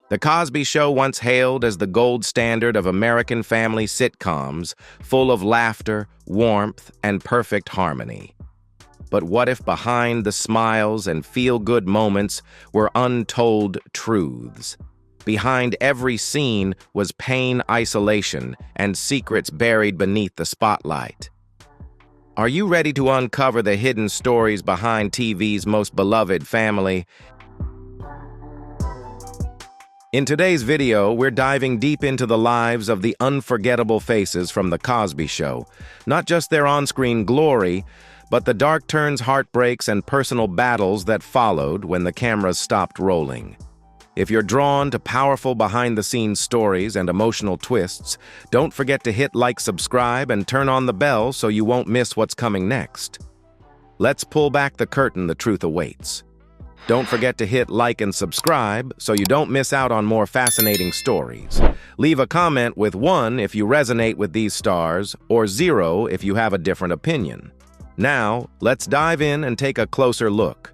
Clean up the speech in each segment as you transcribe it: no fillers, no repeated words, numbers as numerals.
The Cosby Show, once hailed as the gold standard of American family sitcoms, full of laughter, warmth, and perfect harmony. But what if behind the smiles and feel-good moments were untold truths? Behind every scene was pain, isolation, and secrets buried beneath the spotlight. Are you ready to uncover the hidden stories behind TV's most beloved family? In today's video, we're diving deep into the lives of the unforgettable faces from The Cosby Show. Not just their on-screen glory, but the dark turns, heartbreaks, and personal battles that followed when the cameras stopped rolling. If you're drawn to powerful behind-the-scenes stories and emotional twists, don't forget to hit like, subscribe, and turn on the bell so you won't miss what's coming next. Let's pull back the curtain, the truth awaits. Don't forget to hit like and subscribe so you don't miss out on more fascinating stories. Leave a comment with 1 if you resonate with these stars, or 0 if you have a different opinion. Now, let's dive in and take a closer look.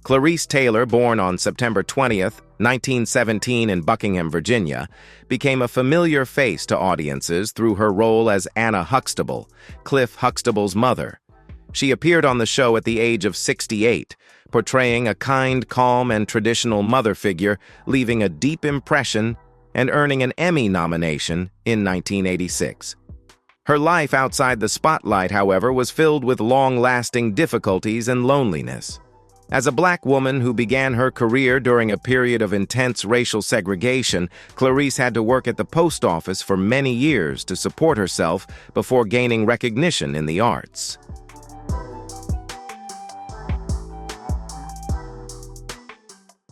Clarice Taylor, born on September 20th, 1917 in Buckingham, Virginia, became a familiar face to audiences through her role as Anna Huxtable, Cliff Huxtable's mother. She appeared on the show at the age of 68, portraying a kind, calm, and traditional mother figure, leaving a deep impression and earning an Emmy nomination in 1986. Her life outside the spotlight, however, was filled with long-lasting difficulties and loneliness. As a black woman who began her career during a period of intense racial segregation, Clarice had to work at the post office for many years to support herself before gaining recognition in the arts.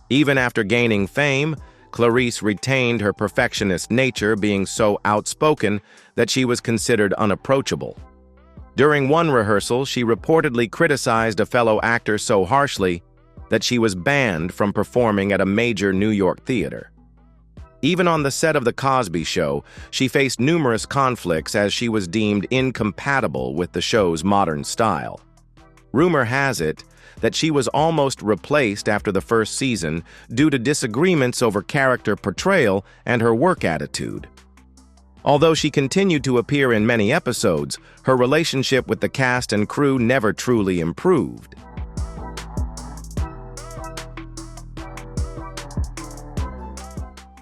Even after gaining fame, Clarice retained her perfectionist nature, being so outspoken that she was considered unapproachable. During one rehearsal, she reportedly criticized a fellow actor so harshly that she was banned from performing at a major New York theater. Even on the set of The Cosby Show, she faced numerous conflicts as she was deemed incompatible with the show's modern style. Rumor has it that she was almost replaced after the first season due to disagreements over character portrayal and her work attitude. Although she continued to appear in many episodes, her relationship with the cast and crew never truly improved.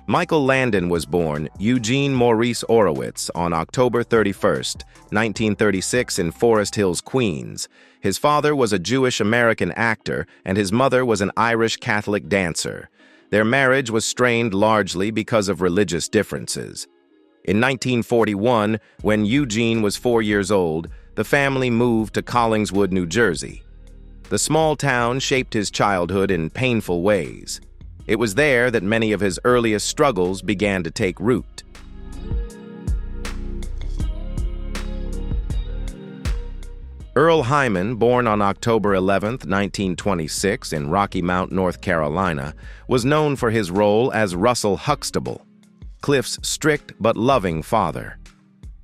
Michael Landon was born Eugene Maurice Orowitz on October 31st, 1936 in Forest Hills, Queens. His father was a Jewish-American actor, and his mother was an Irish Catholic dancer. Their marriage was strained largely because of religious differences. In 1941, when Eugene was 4 years old, the family moved to Collingswood, New Jersey. The small town shaped his childhood in painful ways. It was there that many of his earliest struggles began to take root. Earl Hyman, born on October 11, 1926 in Rocky Mount, North Carolina, was known for his role as Russell Huxtable, Cliff's strict but loving father.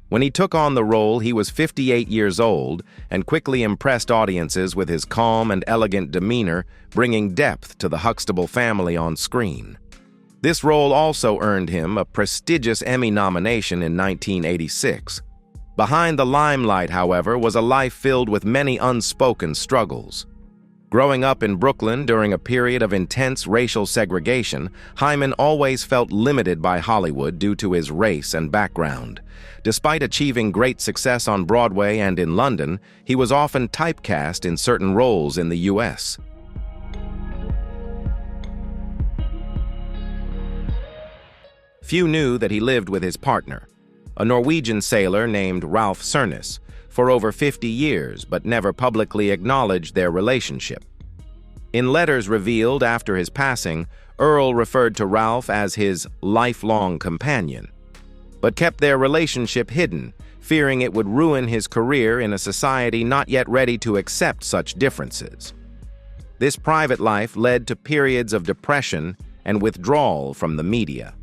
When he took on the role, he was 58 years old and quickly impressed audiences with his calm and elegant demeanor, bringing depth to the Huxtable family on screen. This role also earned him a prestigious Emmy nomination in 1986. Behind the limelight, however, was a life filled with many unspoken struggles. Growing up in Brooklyn during a period of intense racial segregation, Hyman always felt limited by Hollywood due to his race and background. Despite achieving great success on Broadway and in London, he was often typecast in certain roles in the U.S. Few knew that he lived with his partner, a Norwegian sailor named Ralph Surnes, for over 50 years, but never publicly acknowledged their relationship. In letters revealed after his passing, Earl referred to Ralph as his lifelong companion, but kept their relationship hidden, fearing it would ruin his career in a society not yet ready to accept such differences. This private life led to periods of depression and withdrawal from the media.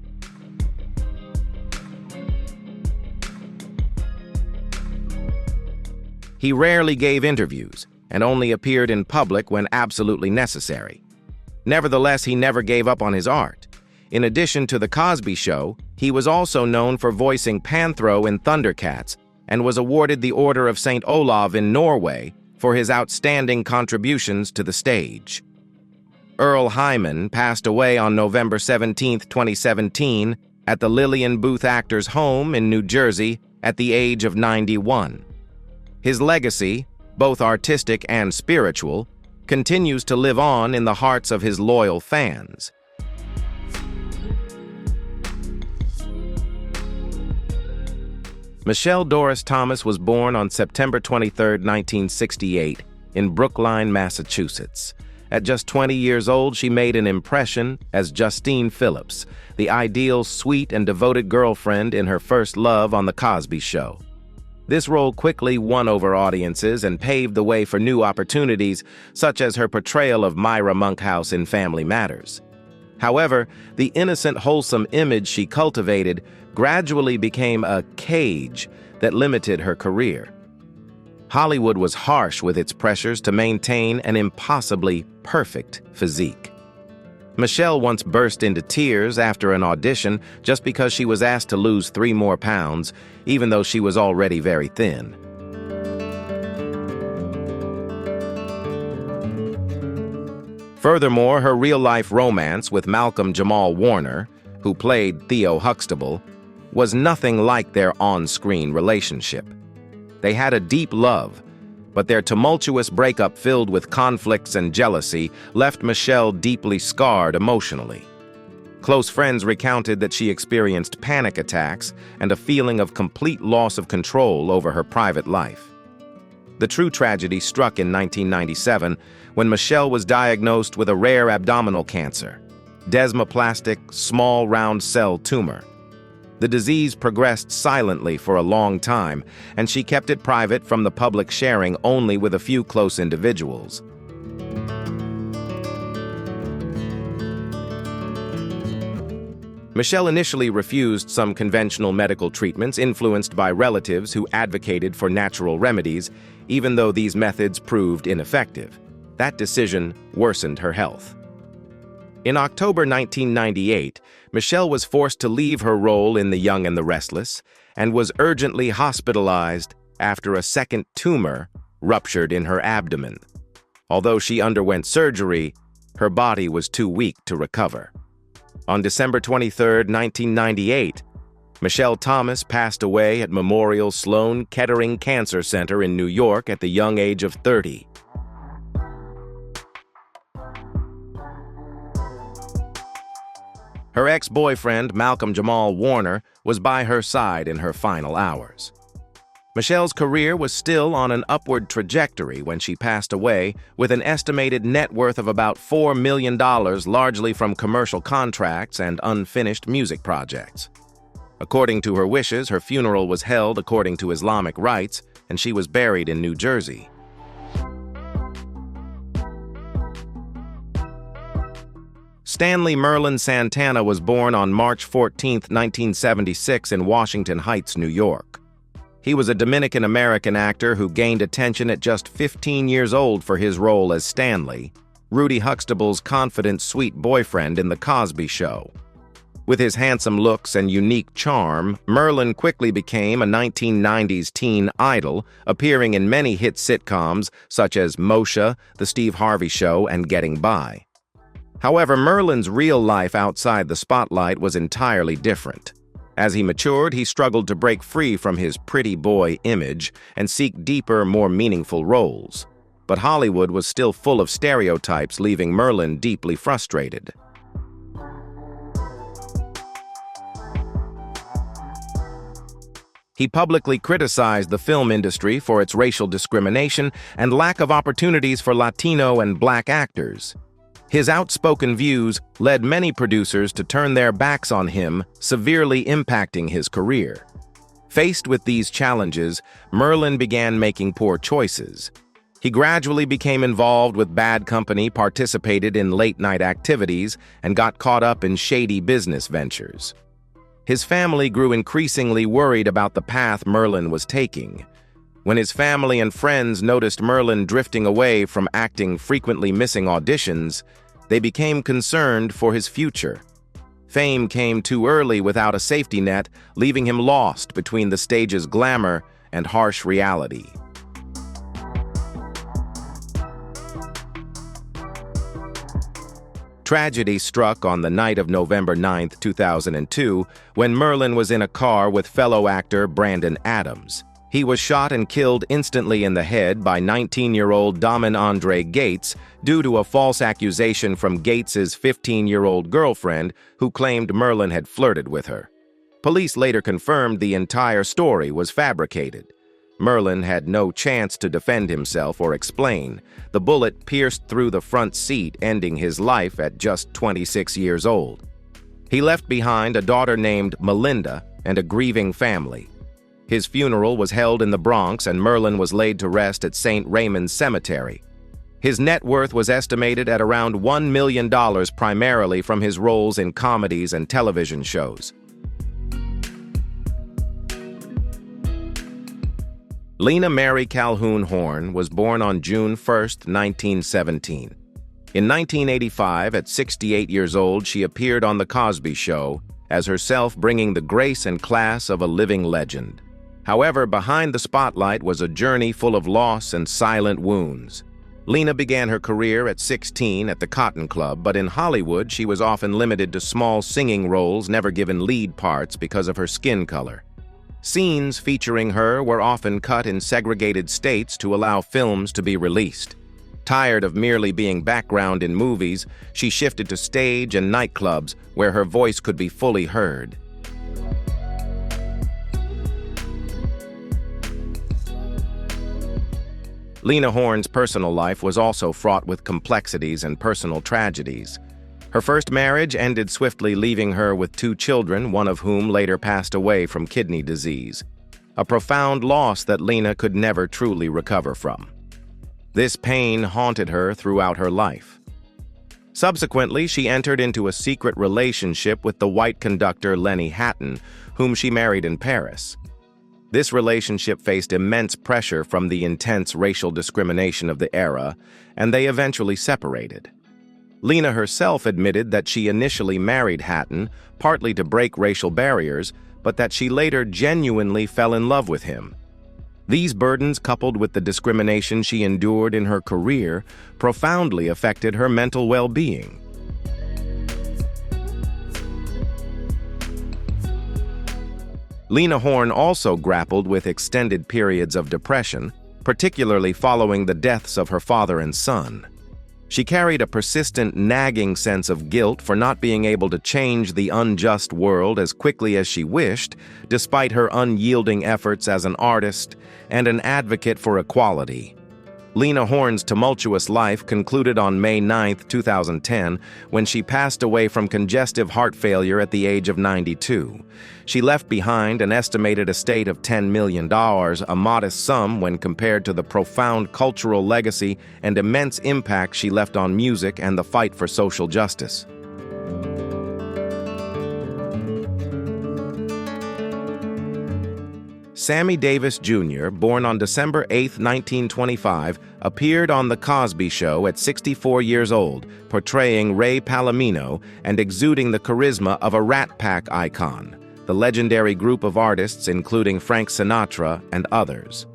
He rarely gave interviews, and only appeared in public when absolutely necessary. Nevertheless, he never gave up on his art. In addition to The Cosby Show, he was also known for voicing Panthro in Thundercats and was awarded the Order of St. Olav in Norway for his outstanding contributions to the stage. Earl Hyman passed away on November 17, 2017, at the Lillian Booth Actors Home in New Jersey at the age of 91. His legacy, both artistic and spiritual, continues to live on in the hearts of his loyal fans. Michelle Doris Thomas was born on September 23, 1968, in Brookline, Massachusetts. At just 20 years old, she made an impression as Justine Phillips, the ideal, sweet, and devoted girlfriend in her first love on The Cosby Show. This role quickly won over audiences and paved the way for new opportunities, such as her portrayal of Myra Monkhouse in Family Matters. However, the innocent, wholesome image she cultivated gradually became a cage that limited her career. Hollywood was harsh with its pressures to maintain an impossibly perfect physique. Michelle once burst into tears after an audition just because she was asked to lose 3 more pounds, even though she was already very thin. Furthermore, her real-life romance with Malcolm-Jamal Warner, who played Theo Huxtable, was nothing like their on-screen relationship. They had a deep love, but their tumultuous breakup filled with conflicts and jealousy left Michelle deeply scarred emotionally. Close friends recounted that she experienced panic attacks and a feeling of complete loss of control over her private life. The true tragedy struck in 1997 when Michelle was diagnosed with a rare abdominal cancer, desmoplastic small round cell tumor. The disease progressed silently for a long time, and she kept it private from the public, sharing only with a few close individuals. Michelle initially refused some conventional medical treatments influenced by relatives who advocated for natural remedies, even though these methods proved ineffective. That decision worsened her health. In October 1998, Michelle was forced to leave her role in The Young and the Restless and was urgently hospitalized after a second tumor ruptured in her abdomen. Although she underwent surgery, her body was too weak to recover. On December 23, 1998, Michelle Thomas passed away at Memorial Sloan Kettering Cancer Center in New York at the young age of 30. Her ex-boyfriend, Malcolm-Jamal Warner, was by her side in her final hours. Michelle's career was still on an upward trajectory when she passed away, with an estimated net worth of about $4 million, largely from commercial contracts and unfinished music projects. According to her wishes, her funeral was held according to Islamic rites, and she was buried in New Jersey. Stanley Merlin Santana was born on March 14, 1976 in Washington Heights, New York. He was a Dominican-American actor who gained attention at just 15 years old for his role as Stanley, Rudy Huxtable's confident, sweet boyfriend in The Cosby Show. With his handsome looks and unique charm, Merlin quickly became a 1990s teen idol, appearing in many hit sitcoms such as Moshe, The Steve Harvey Show, and Getting By. However, Merlin's real life outside the spotlight was entirely different. As he matured, he struggled to break free from his pretty boy image and seek deeper, more meaningful roles. But Hollywood was still full of stereotypes, leaving Merlin deeply frustrated. He publicly criticized the film industry for its racial discrimination and lack of opportunities for Latino and Black actors. His outspoken views led many producers to turn their backs on him, severely impacting his career. Faced with these challenges, Merlin began making poor choices. He gradually became involved with bad company, participated in late-night activities, and got caught up in shady business ventures. His family grew increasingly worried about the path Merlin was taking. When his family and friends noticed Merlin drifting away from acting, frequently missing auditions, they became concerned for his future. Fame came too early without a safety net, leaving him lost between the stage's glamour and harsh reality. Tragedy struck on the night of November 9, 2002, when Merlin was in a car with fellow actor Brandon Adams. He was shot and killed instantly in the head by 19-year-old Daman Andre Gates due to a false accusation from Gates's 15-year-old girlfriend who claimed Merlin had flirted with her. Police later confirmed the entire story was fabricated. Merlin had no chance to defend himself or explain. The bullet pierced through the front seat, ending his life at just 26 years old. He left behind a daughter named Melinda and a grieving family. His funeral was held in the Bronx, and Merlin was laid to rest at St. Raymond's Cemetery. His net worth was estimated at around $1 million, primarily from his roles in comedies and television shows. Lena Mary Calhoun Horne was born on June 1, 1917. In 1985, at 68 years old, she appeared on The Cosby Show as herself, bringing the grace and class of a living legend. However, behind the spotlight was a journey full of loss and silent wounds. Lena began her career at 16 at the Cotton Club, but in Hollywood she was often limited to small singing roles, never given lead parts because of her skin color. Scenes featuring her were often cut in segregated states to allow films to be released. Tired of merely being background in movies, she shifted to stage and nightclubs where her voice could be fully heard. Lena Horne's personal life was also fraught with complexities and personal tragedies. Her first marriage ended swiftly, leaving her with 2 children, one of whom later passed away from kidney disease. A profound loss that Lena could never truly recover from. This pain haunted her throughout her life. Subsequently, she entered into a secret relationship with the white conductor Lenny Hatton, whom she married in Paris. This relationship faced immense pressure from the intense racial discrimination of the era, and they eventually separated. Lena herself admitted that she initially married Hatton, partly to break racial barriers, but that she later genuinely fell in love with him. These burdens, coupled with the discrimination she endured in her career, profoundly affected her mental well-being. Lena Horne also grappled with extended periods of depression, particularly following the deaths of her father and son. She carried a persistent, nagging sense of guilt for not being able to change the unjust world as quickly as she wished, despite her unyielding efforts as an artist and an advocate for equality. Lena Horne's tumultuous life concluded on May 9, 2010, when she passed away from congestive heart failure at the age of 92. She left behind an estimated estate of $10 million, a modest sum when compared to the profound cultural legacy and immense impact she left on music and the fight for social justice. Sammy Davis Jr., born on December 8, 1925, appeared on The Cosby Show at 64 years old, portraying Ray Palomino and exuding the charisma of a Rat Pack icon, the legendary group of artists including Frank Sinatra and others.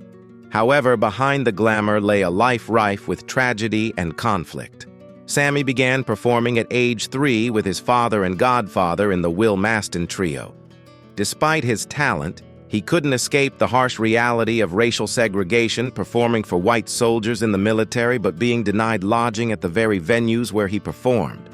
However, behind the glamour lay a life rife with tragedy and conflict. Sammy began performing at age 3 with his father and godfather in the Will Maston Trio. Despite his talent, he couldn't escape the harsh reality of racial segregation, performing for white soldiers in the military but being denied lodging at the very venues where he performed.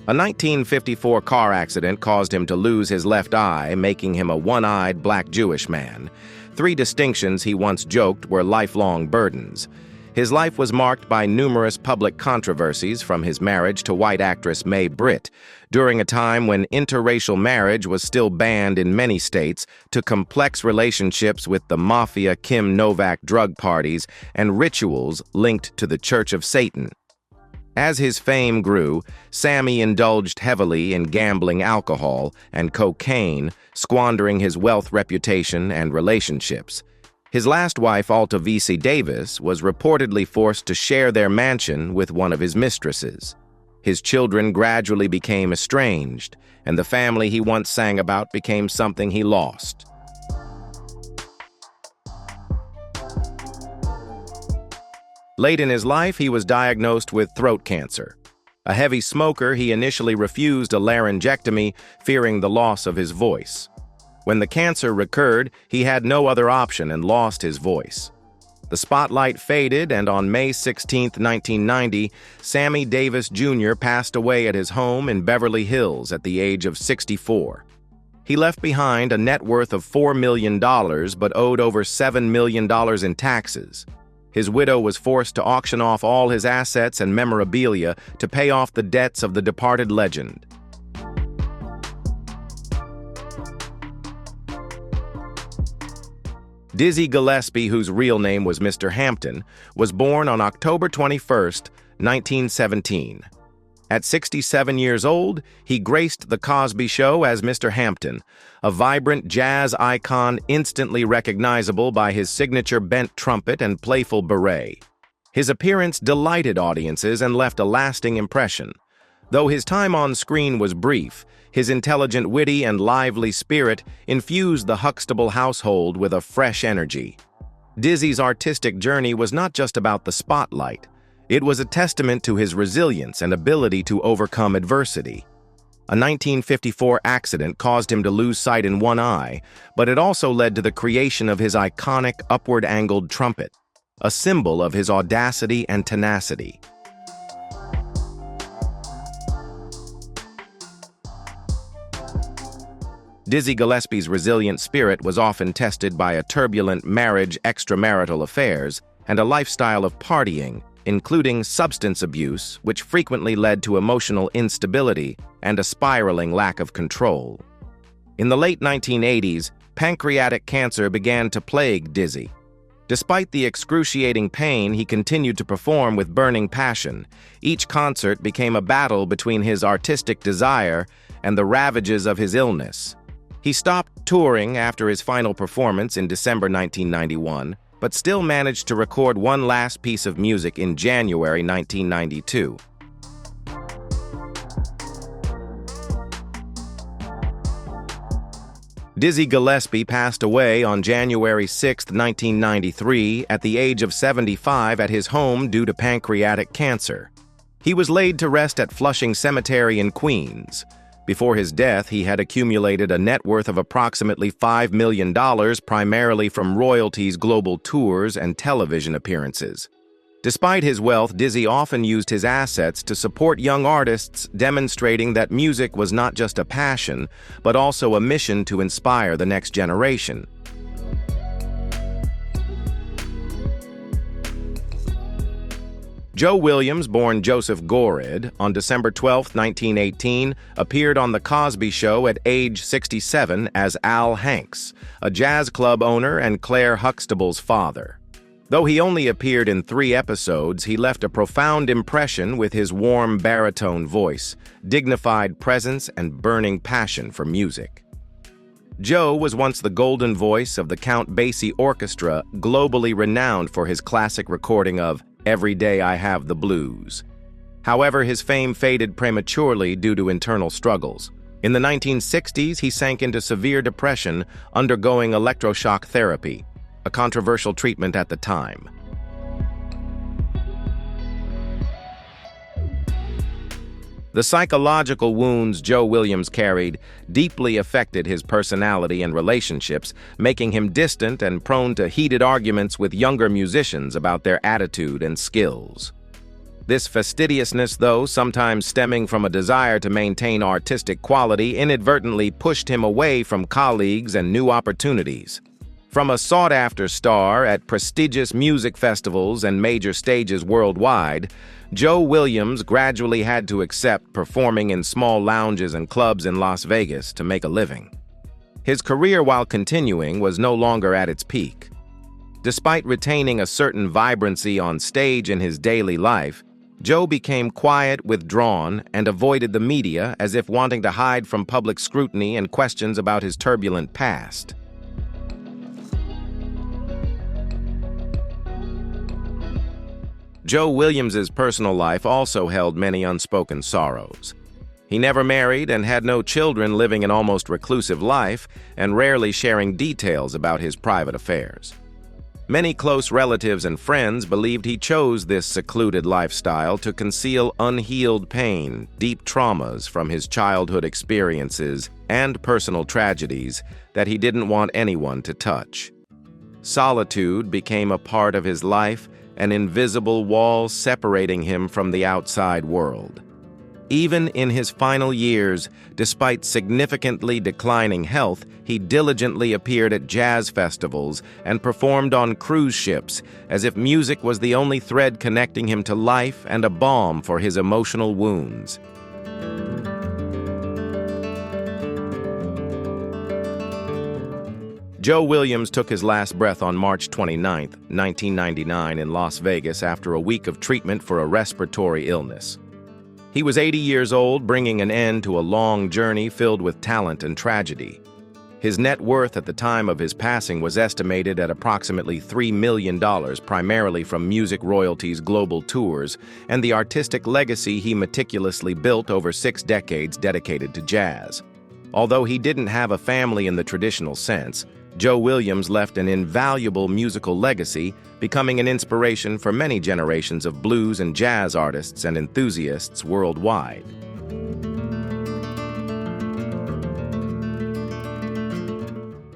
A 1954 car accident caused him to lose his left eye, making him a one-eyed black Jewish man. 3 distinctions he once joked were lifelong burdens. His life was marked by numerous public controversies, from his marriage to white actress Mae Britt, during a time when interracial marriage was still banned in many states, to complex relationships with the mafia, Kim Novak drug parties, and rituals linked to the Church of Satan. As his fame grew, Sammy indulged heavily in gambling, alcohol, and cocaine, squandering his wealth, reputation, and relationships. His last wife, Alta V.C. Davis, was reportedly forced to share their mansion with one of his mistresses. His children gradually became estranged, and the family he once sang about became something he lost. Late in his life, he was diagnosed with throat cancer. A heavy smoker, he initially refused a laryngectomy, fearing the loss of his voice. When the cancer recurred, he had no other option and lost his voice. The spotlight faded, and on May 16, 1990, Sammy Davis Jr. passed away at his home in Beverly Hills at the age of 64. He left behind a net worth of $4 million but owed over $7 million in taxes. His widow was forced to auction off all his assets and memorabilia to pay off the debts of the departed legend. Dizzy Gillespie, whose real name was Mr. Hampton, was born on October 21, 1917. At 67 years old, he graced The Cosby Show as Mr. Hampton, a vibrant jazz icon instantly recognizable by his signature bent trumpet and playful beret. His appearance delighted audiences and left a lasting impression. Though his time on screen was brief, his intelligent, witty, and lively spirit infused the Huxtable household with a fresh energy. Dizzy's artistic journey was not just about the spotlight. It was a testament to his resilience and ability to overcome adversity. A 1954 accident caused him to lose sight in one eye, but it also led to the creation of his iconic upward-angled trumpet, a symbol of his audacity and tenacity. Dizzy Gillespie's resilient spirit was often tested by a turbulent marriage, extramarital affairs, and a lifestyle of partying, including substance abuse, which frequently led to emotional instability and a spiraling lack of control. In the late 1980s, pancreatic cancer began to plague Dizzy. Despite the excruciating pain, he continued to perform with burning passion. Each concert became a battle between his artistic desire and the ravages of his illness. He stopped touring after his final performance in December 1991, but still managed to record one last piece of music in January 1992. Dizzy Gillespie passed away on January 6, 1993, at the age of 75 at his home due to pancreatic cancer. He was laid to rest at Flushing Cemetery in Queens. Before his death, he had accumulated a net worth of approximately $5 million, primarily from royalties, global tours, and television appearances. Despite his wealth, Dizzy often used his assets to support young artists, demonstrating that music was not just a passion, but also a mission to inspire the next generation. Joe Williams, born Joseph Gorid, on December 12, 1918, appeared on The Cosby Show at age 67 as Al Hanks, a jazz club owner and Claire Huxtable's father. Though he only appeared in 3 episodes, he left a profound impression with his warm baritone voice, dignified presence, and burning passion for music. Joe was once the golden voice of the Count Basie Orchestra, globally renowned for his classic recording of "Every Day I Have the Blues." However, his fame faded prematurely due to internal struggles. In the 1960s, he sank into severe depression, undergoing electroshock therapy, a controversial treatment at the time. The psychological wounds Joe Williams carried deeply affected his personality and relationships, making him distant and prone to heated arguments with younger musicians about their attitude and skills. This fastidiousness, though sometimes stemming from a desire to maintain artistic quality, inadvertently pushed him away from colleagues and new opportunities. From a sought-after star at prestigious music festivals and major stages worldwide, Joe Williams gradually had to accept performing in small lounges and clubs in Las Vegas to make a living. His career, while continuing, was no longer at its peak. Despite retaining a certain vibrancy on stage in his daily life, Joe became quiet, withdrawn, and avoided the media as if wanting to hide from public scrutiny and questions about his turbulent past. Joe Williams's personal life also held many unspoken sorrows. He never married and had no children, living an almost reclusive life and rarely sharing details about his private affairs. Many close relatives and friends believed he chose this secluded lifestyle to conceal unhealed pain, deep traumas from his childhood experiences, and personal tragedies that he didn't want anyone to touch. Solitude became a part of his life, an invisible wall separating him from the outside world. Even in his final years, despite significantly declining health, he diligently appeared at jazz festivals and performed on cruise ships, as if music was the only thread connecting him to life and a balm for his emotional wounds. Joe Williams took his last breath on March 29, 1999, in Las Vegas after a week of treatment for a respiratory illness. He was 80 years old, bringing an end to a long journey filled with talent and tragedy. His net worth at the time of his passing was estimated at approximately $3 million, primarily from music royalties, global tours, and the artistic legacy he meticulously built over 6 decades dedicated to jazz. Although he didn't have a family in the traditional sense, Joe Williams left an invaluable musical legacy, becoming an inspiration for many generations of blues and jazz artists and enthusiasts worldwide.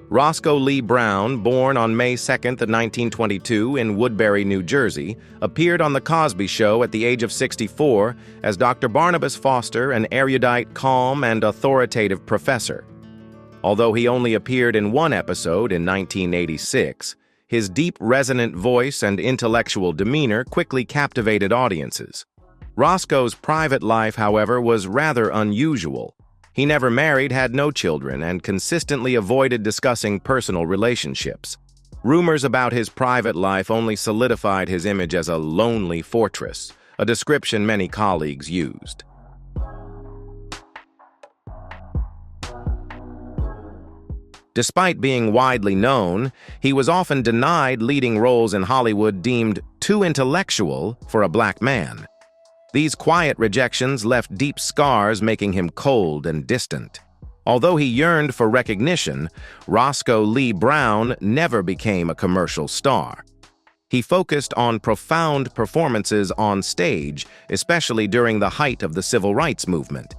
Roscoe Lee Brown, born on May 2, 1922 in Woodbury, New Jersey, appeared on The Cosby Show at the age of 64 as Dr. Barnabas Foster, an erudite, calm, and authoritative professor. Although he only appeared in one episode in 1986, his deep, resonant voice and intellectual demeanor quickly captivated audiences. Roscoe's private life, however, was rather unusual. He never married, had no children, and consistently avoided discussing personal relationships. Rumors about his private life only solidified his image as a lonely fortress, a description many colleagues used. Despite being widely known, he was often denied leading roles in Hollywood deemed too intellectual for a black man. These quiet rejections left deep scars, making him cold and distant. Although he yearned for recognition, Roscoe Lee Brown never became a commercial star. He focused on profound performances on stage, especially during the height of the civil rights movement.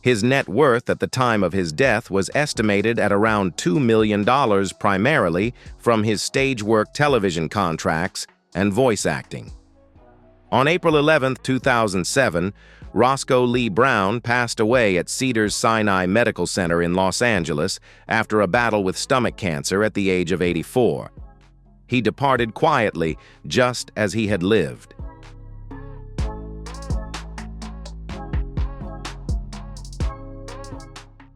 His net worth at the time of his death was estimated at around $2 million, primarily from his stage work, television contracts, and voice acting. On April 11, 2007, Roscoe Lee Brown passed away at Cedars-Sinai Medical Center in Los Angeles after a battle with stomach cancer at the age of 84. He departed quietly, just as he had lived.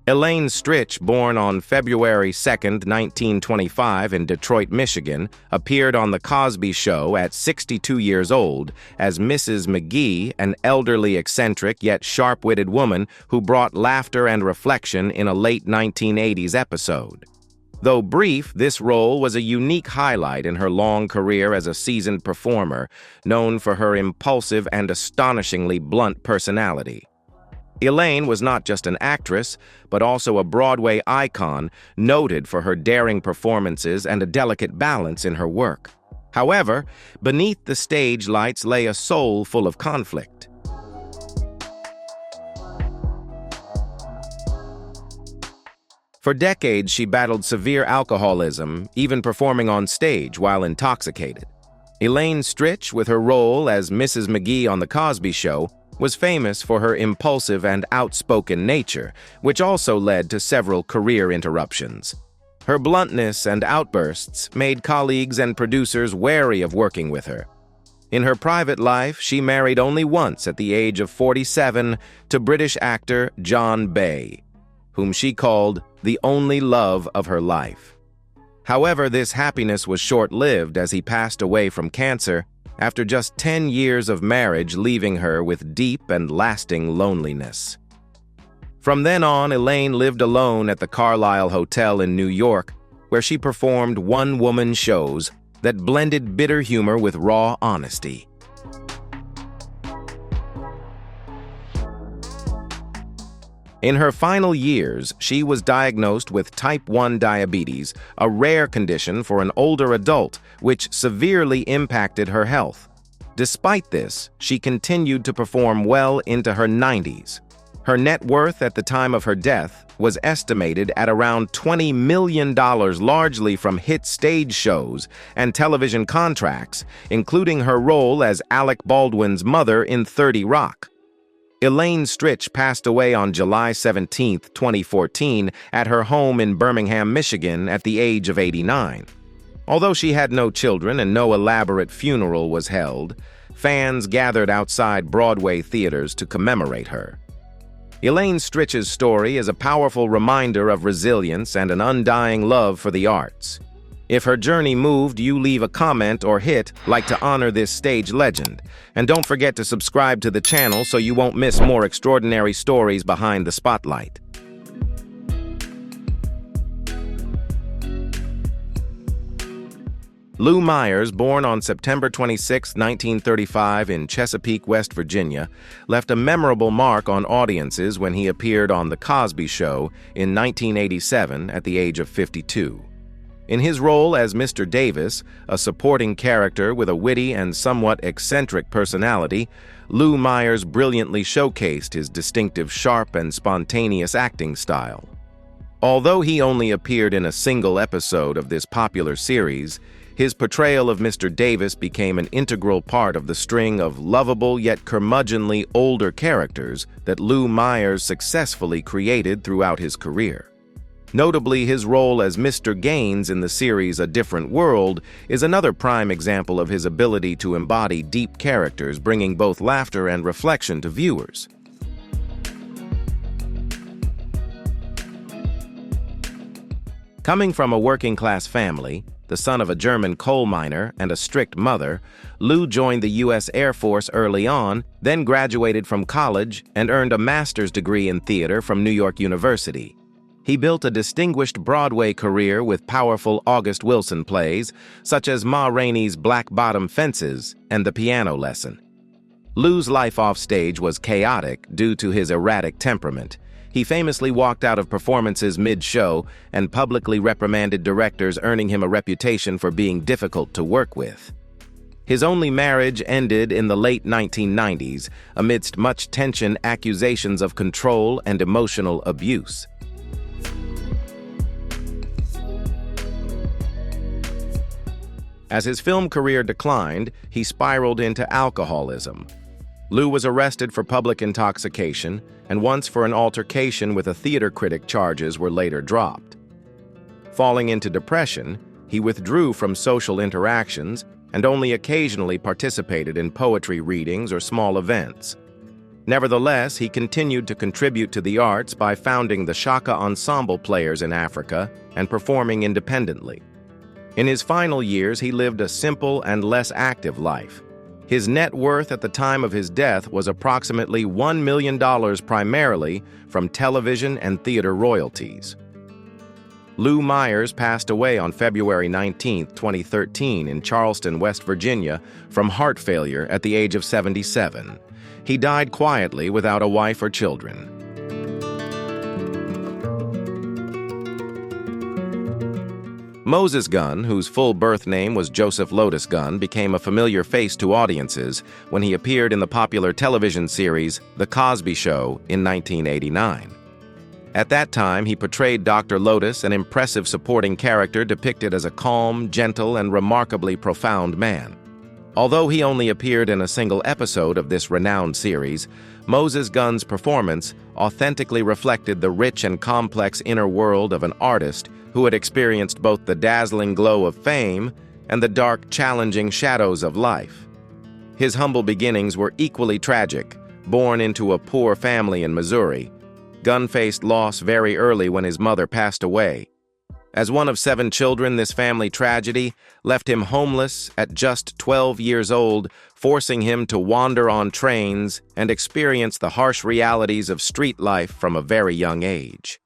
Elaine Stritch, born on February 2, 1925 in Detroit, Michigan, appeared on The Cosby Show at 62 years old as Mrs. McGee, an elderly, eccentric, yet sharp-witted woman who brought laughter and reflection in a late 1980s episode. Though brief, this role was a unique highlight in her long career as a seasoned performer, known for her impulsive and astonishingly blunt personality. Elaine was not just an actress, but also a Broadway icon, noted for her daring performances and a delicate balance in her work. However, beneath the stage lights lay a soul full of conflict. For decades, she battled severe alcoholism, even performing on stage while intoxicated. Elaine Stritch, with her role as Mrs. McGee on The Cosby Show, was famous for her impulsive and outspoken nature, which also led to several career interruptions. Her bluntness and outbursts made colleagues and producers wary of working with her. In her private life, she married only once at the age of 47 to British actor John Bay, whom she called the only love of her life. However, this happiness was short-lived as he passed away from cancer after just 10 years of marriage leaving her with deep and lasting loneliness. From then on, Elaine lived alone at the Carlisle Hotel in New York, where she performed one-woman shows that blended bitter humor with raw honesty. In her final years, she was diagnosed with type 1 diabetes, a rare condition for an older adult, which severely impacted her health. Despite this, she continued to perform well into her 90s. Her net worth at the time of her death was estimated at around $20 million, largely from hit stage shows and television contracts, including her role as Alec Baldwin's mother in 30 Rock. Elaine Stritch passed away on July 17, 2014, at her home in Birmingham, Michigan, at the age of 89. Although she had no children and no elaborate funeral was held, fans gathered outside Broadway theaters to commemorate her. Elaine Stritch's story is a powerful reminder of resilience and an undying love for the arts. If her journey moved you, leave a comment or hit like to honor this stage legend. And don't forget to subscribe to the channel so you won't miss more extraordinary stories behind the spotlight. Lou Myers, born on September 26, 1935 in Chesapeake, West Virginia, left a memorable mark on audiences when he appeared on The Cosby Show in 1987 at the age of 52. In his role as Mr. Davis, a supporting character with a witty and somewhat eccentric personality, Lou Myers brilliantly showcased his distinctive, sharp, and spontaneous acting style. Although he only appeared in a single episode of this popular series, his portrayal of Mr. Davis became an integral part of the string of lovable yet curmudgeonly older characters that Lou Myers successfully created throughout his career. Notably, his role as Mr. Gaines in the series A Different World is another prime example of his ability to embody deep characters, bringing both laughter and reflection to viewers. Coming from a working-class family, the son of a German coal miner and a strict mother, Lou joined the U.S. Air Force early on, then graduated from college and earned a master's degree in theater from New York University. He built a distinguished Broadway career with powerful August Wilson plays, such as Ma Rainey's Black Bottom Fences and The Piano Lesson. Lou's life offstage was chaotic due to his erratic temperament. He famously walked out of performances mid-show and publicly reprimanded directors, earning him a reputation for being difficult to work with. His only marriage ended in the late 1990s amidst much tension, accusations of control, and emotional abuse. As his film career declined, he spiraled into alcoholism. Lou was arrested for public intoxication, and once for an altercation with a theater critic, charges were later dropped. Falling into depression, he withdrew from social interactions and only occasionally participated in poetry readings or small events. Nevertheless, he continued to contribute to the arts by founding the Shaka Ensemble Players in Africa and performing independently. In his final years, he lived a simple and less active life. His net worth at the time of his death was approximately $1 million, primarily from television and theater royalties. Lou Myers passed away on February 19, 2013 in Charleston, West Virginia, from heart failure at the age of 77. He died quietly without a wife or children. Moses Gunn, whose full birth name was Joseph Lotus Gunn, became a familiar face to audiences when he appeared in the popular television series The Cosby Show in 1989. At that time, he portrayed Dr. Lotus, an impressive supporting character depicted as a calm, gentle, and remarkably profound man. Although he only appeared in a single episode of this renowned series, Moses Gunn's performance authentically reflected the rich and complex inner world of an artist who had experienced both the dazzling glow of fame and the dark, challenging shadows of life. His humble beginnings were equally tragic. Born into a poor family in Missouri, Gunn faced loss very early when his mother passed away. As one of 7 children, this family tragedy left him homeless at just 12 years old, forcing him to wander on trains and experience the harsh realities of street life from a very young age.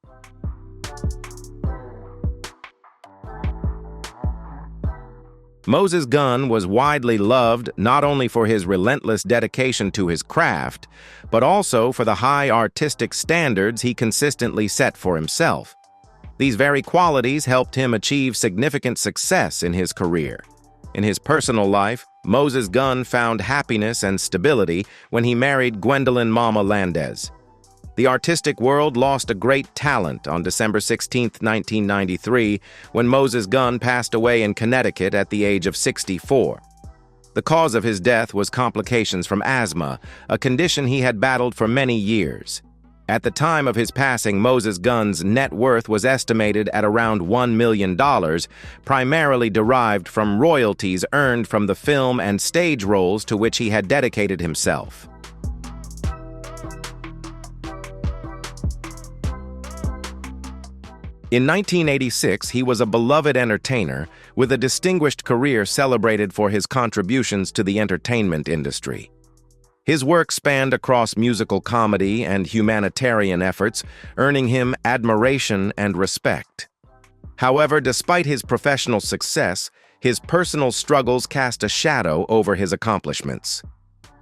Moses Gunn was widely loved not only for his relentless dedication to his craft, but also for the high artistic standards he consistently set for himself. These very qualities helped him achieve significant success in his career. In his personal life, Moses Gunn found happiness and stability when he married Gwendolyn Mama Landez. The artistic world lost a great talent on December 16, 1993, when Moses Gunn passed away in Connecticut at the age of 64. The cause of his death was complications from asthma, a condition he had battled for many years. At the time of his passing, Moses Gunn's net worth was estimated at around $1 million, primarily derived from royalties earned from the film and stage roles to which he had dedicated himself. In 1986, he was a beloved entertainer with a distinguished career celebrated for his contributions to the entertainment industry. His work spanned across musical comedy and humanitarian efforts, earning him admiration and respect. However, despite his professional success, his personal struggles cast a shadow over his accomplishments.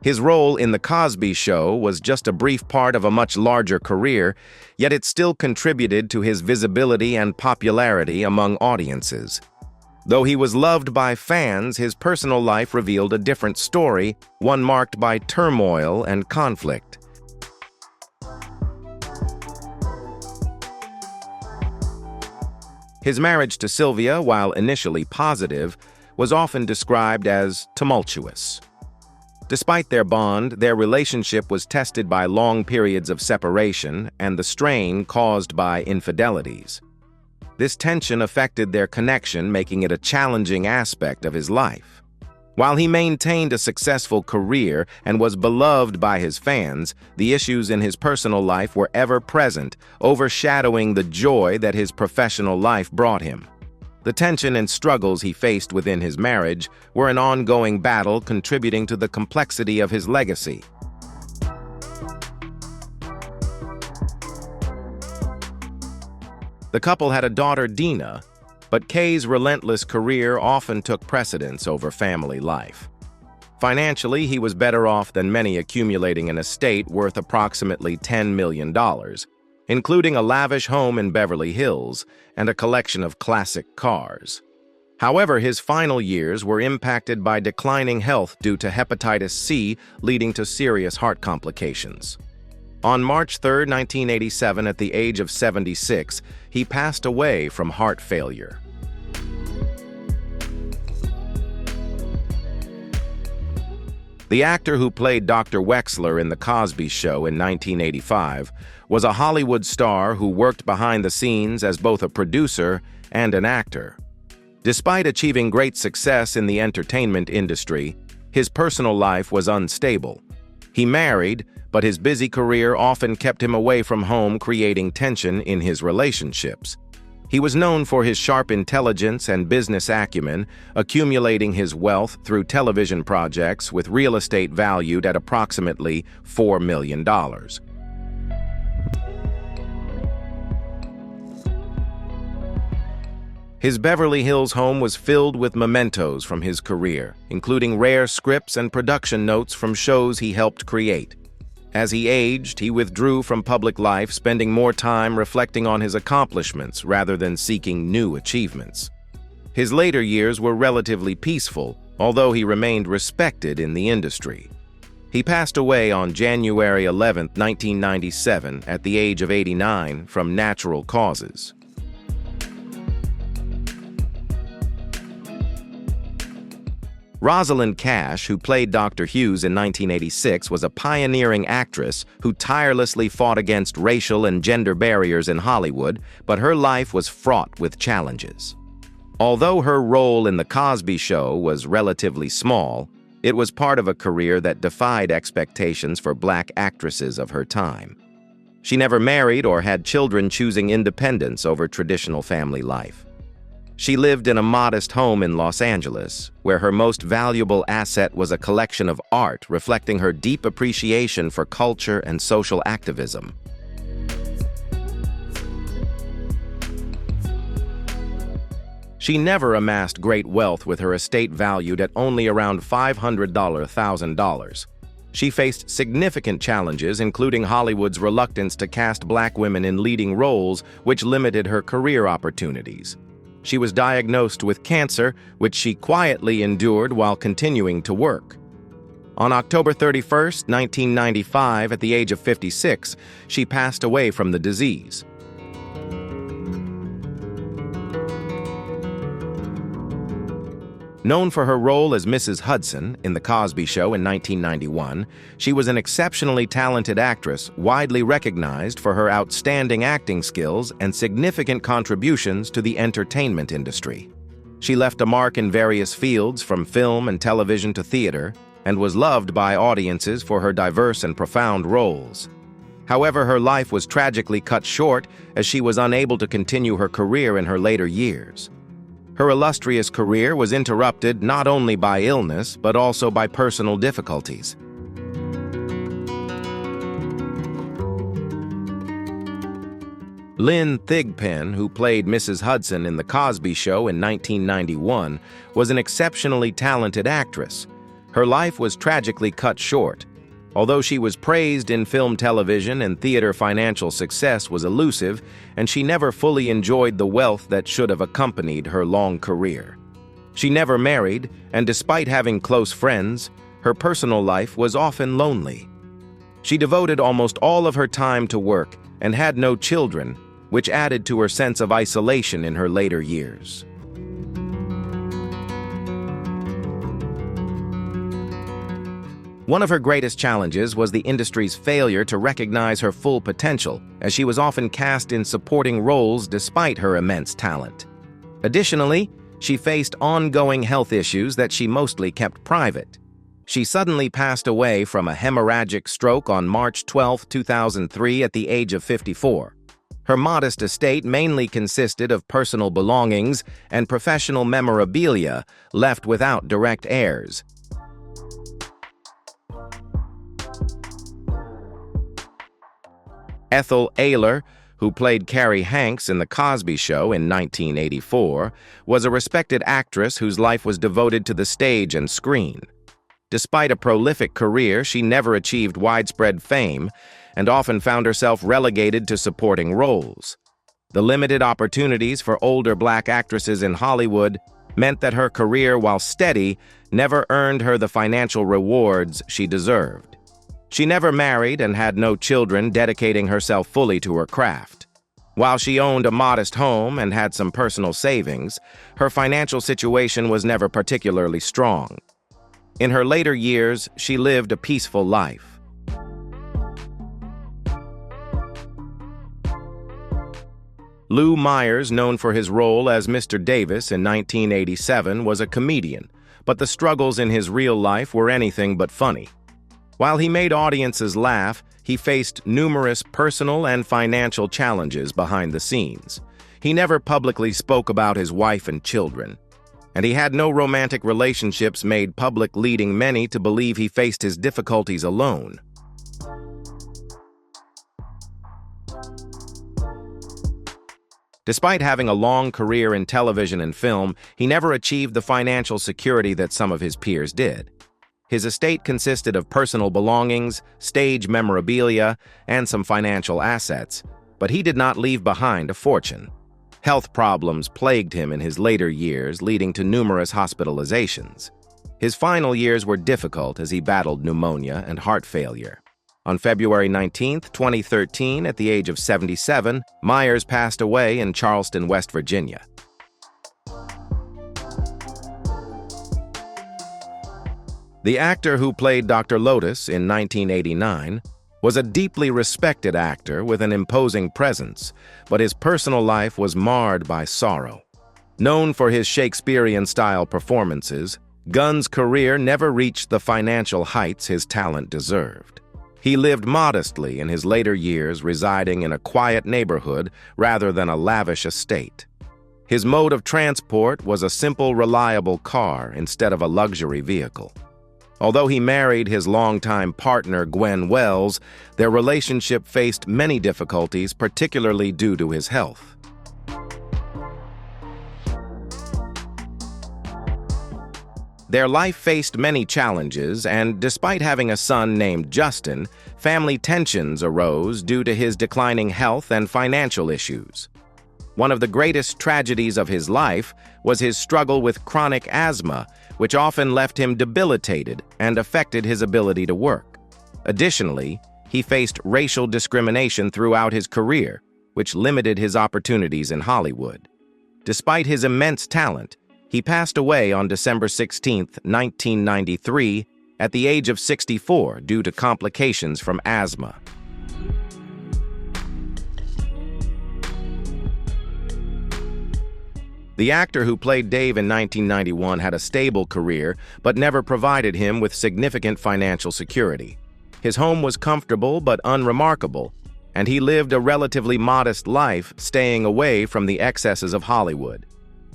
His role in The Cosby Show was just a brief part of a much larger career, yet it still contributed to his visibility and popularity among audiences. Though he was loved by fans, his personal life revealed a different story, one marked by turmoil and conflict. His marriage to Sylvia, while initially positive, was often described as tumultuous. Despite their bond, their relationship was tested by long periods of separation and the strain caused by infidelities. This tension affected their connection, making it a challenging aspect of his life. While he maintained a successful career and was beloved by his fans, the issues in his personal life were ever present, overshadowing the joy that his professional life brought him. The tension and struggles he faced within his marriage were an ongoing battle, contributing to the complexity of his legacy. The couple had a daughter, Dina, but Kay's relentless career often took precedence over family life. Financially, he was better off than many, accumulating an estate worth approximately $10 million, including a lavish home in Beverly Hills and a collection of classic cars. However, his final years were impacted by declining health due to hepatitis C, leading to serious heart complications. On March 3, 1987, at the age of 76, he passed away from heart failure. The actor who played Dr. Wexler in The Cosby Show in 1985 was a Hollywood star who worked behind the scenes as both a producer and an actor. Despite achieving great success in the entertainment industry, his personal life was unstable. He married, but his busy career often kept him away from home, creating tension in his relationships. He was known for his sharp intelligence and business acumen, accumulating his wealth through television projects with real estate valued at approximately $4 million. His Beverly Hills home was filled with mementos from his career, including rare scripts and production notes from shows he helped create. As he aged, he withdrew from public life, spending more time reflecting on his accomplishments rather than seeking new achievements. His later years were relatively peaceful, although he remained respected in the industry. He passed away on January 11, 1997, at the age of 89 from natural causes. Rosalind Cash, who played Dr. Hughes in 1986, was a pioneering actress who tirelessly fought against racial and gender barriers in Hollywood, but her life was fraught with challenges. Although her role in The Cosby Show was relatively small, it was part of a career that defied expectations for Black actresses of her time. She never married or had children, choosing independence over traditional family life. She lived in a modest home in Los Angeles, where her most valuable asset was a collection of art reflecting her deep appreciation for culture and social activism. She never amassed great wealth, with her estate valued at only around $500,000. She faced significant challenges, including Hollywood's reluctance to cast black women in leading roles, which limited her career opportunities. She was diagnosed with cancer, which she quietly endured while continuing to work. On October 31, 1995, at the age of 56, she passed away from the disease. Known for her role as Mrs. Hudson in The Cosby Show in 1991, she was an exceptionally talented actress, widely recognized for her outstanding acting skills and significant contributions to the entertainment industry. She left a mark in various fields, from film and television to theater, and was loved by audiences for her diverse and profound roles. However, her life was tragically cut short as she was unable to continue her career in her later years. Her illustrious career was interrupted not only by illness, but also by personal difficulties. Lynn Thigpen, who played Mrs. Hudson in The Cosby Show in 1991, was an exceptionally talented actress. Her life was tragically cut short. Although she was praised in film, television, and theater, financial success was elusive, and she never fully enjoyed the wealth that should have accompanied her long career. She never married, and despite having close friends, her personal life was often lonely. She devoted almost all of her time to work and had no children, which added to her sense of isolation in her later years. One of her greatest challenges was the industry's failure to recognize her full potential, as she was often cast in supporting roles despite her immense talent. Additionally, she faced ongoing health issues that she mostly kept private. She suddenly passed away from a hemorrhagic stroke on March 12, 2003, at the age of 54. Her modest estate mainly consisted of personal belongings and professional memorabilia left without direct heirs. Ethel Ayler, who played Carrie Hanks in The Cosby Show in 1984, was a respected actress whose life was devoted to the stage and screen. Despite a prolific career, she never achieved widespread fame and often found herself relegated to supporting roles. The limited opportunities for older black actresses in Hollywood meant that her career, while steady, never earned her the financial rewards she deserved. She never married and had no children, dedicating herself fully to her craft. While she owned a modest home and had some personal savings, her financial situation was never particularly strong. In her later years, she lived a peaceful life. Lou Myers, known for his role as Mr. Davis in 1987, was a comedian, but the struggles in his real life were anything but funny. While he made audiences laugh, he faced numerous personal and financial challenges behind the scenes. He never publicly spoke about his wife and children, and he had no romantic relationships made public, leading many to believe he faced his difficulties alone. Despite having a long career in television and film, he never achieved the financial security that some of his peers did. His estate consisted of personal belongings, stage memorabilia, and some financial assets, but he did not leave behind a fortune. Health problems plagued him in his later years, leading to numerous hospitalizations. His final years were difficult as he battled pneumonia and heart failure. On February 19, 2013, at the age of 77, Myers passed away in Charleston, West Virginia. The actor who played Dr. Lotus in 1989 was a deeply respected actor with an imposing presence, but his personal life was marred by sorrow. Known for his Shakespearean-style performances, Gunn's career never reached the financial heights his talent deserved. He lived modestly in his later years, residing in a quiet neighborhood rather than a lavish estate. His mode of transport was a simple, reliable car instead of a luxury vehicle. Although he married his longtime partner, Gwen Wells, their relationship faced many difficulties, particularly due to his health. Their life faced many challenges, and despite having a son named Justin, family tensions arose due to his declining health and financial issues. One of the greatest tragedies of his life was his struggle with chronic asthma, which often left him debilitated and affected his ability to work. Additionally, he faced racial discrimination throughout his career, which limited his opportunities in Hollywood. Despite his immense talent, he passed away on December 16, 1993, at the age of 64 due to complications from asthma. The actor who played Dave in 1991 had a stable career, but never provided him with significant financial security. His home was comfortable but unremarkable, and he lived a relatively modest life, staying away from the excesses of Hollywood.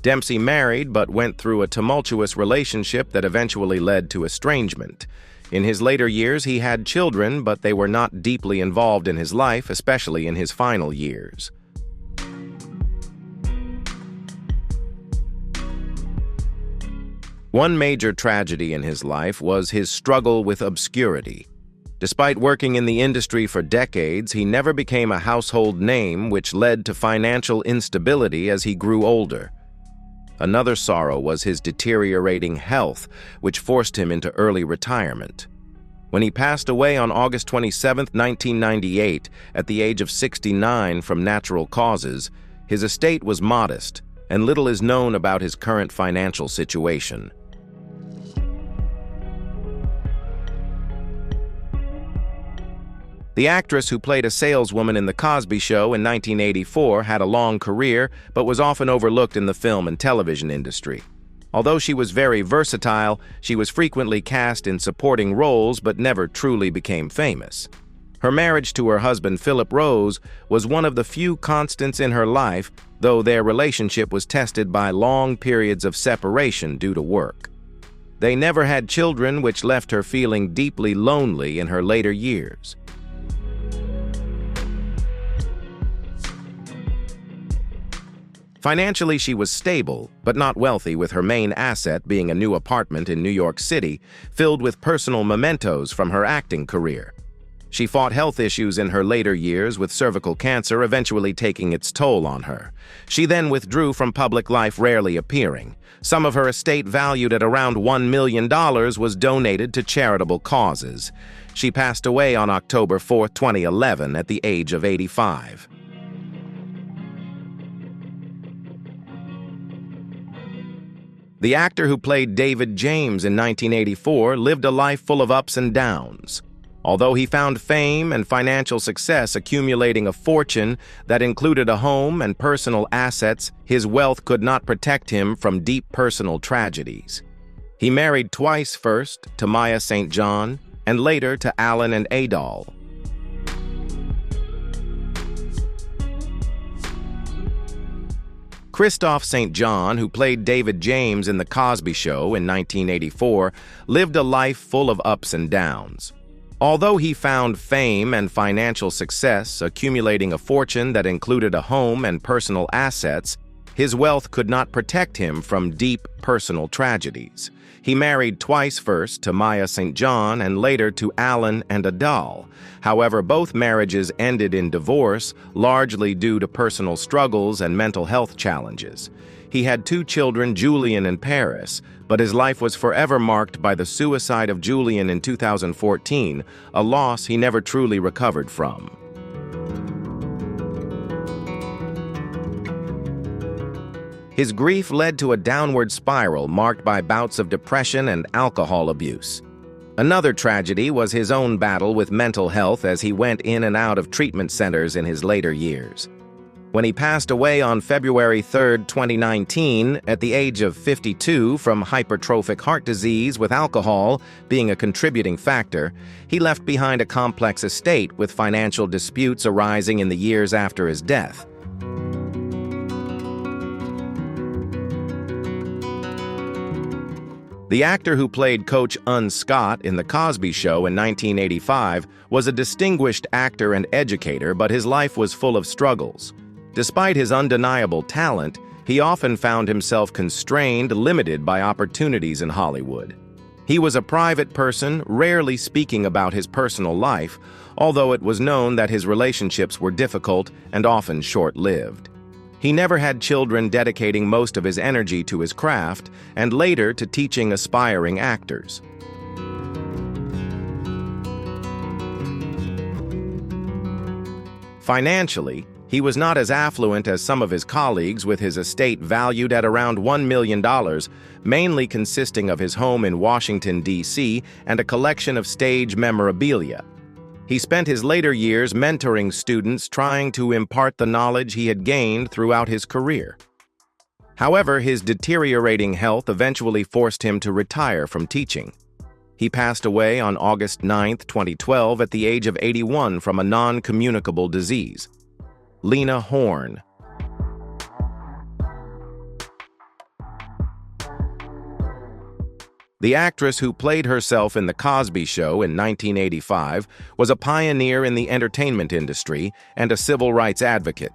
Dempsey married but went through a tumultuous relationship that eventually led to estrangement. In his later years, he had children, but they were not deeply involved in his life, especially in his final years. One major tragedy in his life was his struggle with obscurity. Despite working in the industry for decades, he never became a household name, which led to financial instability as he grew older. Another sorrow was his deteriorating health, which forced him into early retirement. When he passed away on August 27, 1998, at the age of 69 from natural causes, his estate was modest, and little is known about his current financial situation. The actress who played a saleswoman in The Cosby Show in 1984 had a long career, but was often overlooked in the film and television industry. Although she was very versatile, she was frequently cast in supporting roles but never truly became famous. Her marriage to her husband, Philip Rose, was one of the few constants in her life, though their relationship was tested by long periods of separation due to work. They never had children, which left her feeling deeply lonely in her later years. Financially, she was stable, but not wealthy, with her main asset being a new apartment in New York City, filled with personal mementos from her acting career. She fought health issues in her later years, with cervical cancer eventually taking its toll on her. She then withdrew from public life, rarely appearing. Some of her estate, valued at around $1 million, was donated to charitable causes. She passed away on October 4, 2011, at the age of 85. The actor who played David James in 1984 lived a life full of ups and downs. Although he found fame and financial success accumulating a fortune that included a home and personal assets, his wealth could not protect him from deep personal tragedies. He married twice, first to Maya St. John and later to Alan and Adol. Christoph St. John, who played David James in The Cosby Show in 1984, lived a life full of ups and downs. Although he found fame and financial success, accumulating a fortune that included a home and personal assets, his wealth could not protect him from deep personal tragedies. He married twice, first to Maya St. John and later to Alan and Adol. However, both marriages ended in divorce, largely due to personal struggles and mental health challenges. He had 2 children, Julian and Paris, but his life was forever marked by the suicide of Julian in 2014, a loss he never truly recovered from. His grief led to a downward spiral marked by bouts of depression and alcohol abuse. Another tragedy was his own battle with mental health as he went in and out of treatment centers in his later years. When he passed away on February 3, 2019, at the age of 52 from hypertrophic heart disease, with alcohol being a contributing factor, he left behind a complex estate with financial disputes arising in the years after his death. The actor who played Coach Un Scott in The Cosby Show in 1985 was a distinguished actor and educator, but his life was full of struggles. Despite his undeniable talent, he often found himself constrained, limited by opportunities in Hollywood. He was a private person, rarely speaking about his personal life, although it was known that his relationships were difficult and often short-lived. He never had children, dedicating most of his energy to his craft and later to teaching aspiring actors. Financially, he was not as affluent as some of his colleagues, with his estate valued at around $1 million, mainly consisting of his home in Washington, D.C., and a collection of stage memorabilia. He spent his later years mentoring students, trying to impart the knowledge he had gained throughout his career. However, his deteriorating health eventually forced him to retire from teaching. He passed away on August 9, 2012, at the age of 81 from a non-communicable disease. Lena Horne. The actress who played herself in The Cosby Show in 1985 was a pioneer in the entertainment industry and a civil rights advocate.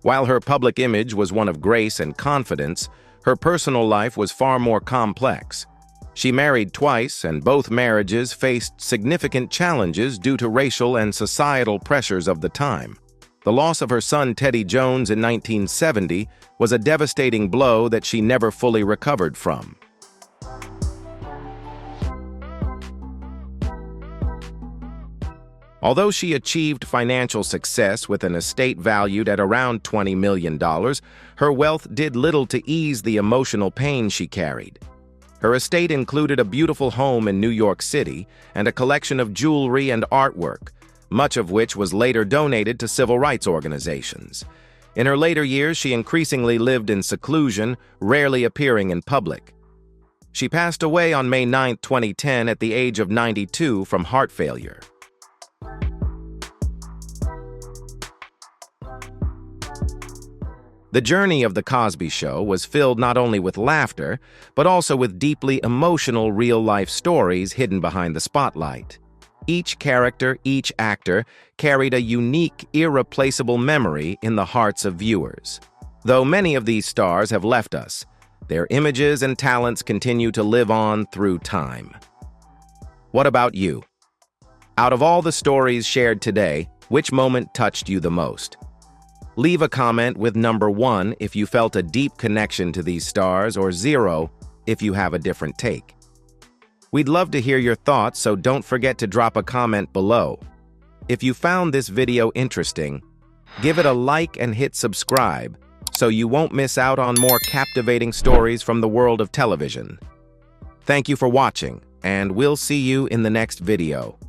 While her public image was one of grace and confidence, her personal life was far more complex. She married twice, and both marriages faced significant challenges due to racial and societal pressures of the time. The loss of her son Teddy Jones in 1970 was a devastating blow that she never fully recovered from. Although she achieved financial success with an estate valued at around $20 million, her wealth did little to ease the emotional pain she carried. Her estate included a beautiful home in New York City and a collection of jewelry and artwork, much of which was later donated to civil rights organizations. In her later years, she increasingly lived in seclusion, rarely appearing in public. She passed away on May 9, 2010, at the age of 92 from heart failure. The journey of The Cosby Show was filled not only with laughter, but also with deeply emotional real-life stories hidden behind the spotlight. Each character, each actor, carried a unique, irreplaceable memory in the hearts of viewers. Though many of these stars have left us, their images and talents continue to live on through time. What about you? Out of all the stories shared today, which moment touched you the most? Leave a comment with number 1 if you felt a deep connection to these stars, or 0 if you have a different take. We'd love to hear your thoughts, so don't forget to drop a comment below. If you found this video interesting, give it a like and hit subscribe so you won't miss out on more captivating stories from the world of television. Thank you for watching, and we'll see you in the next video.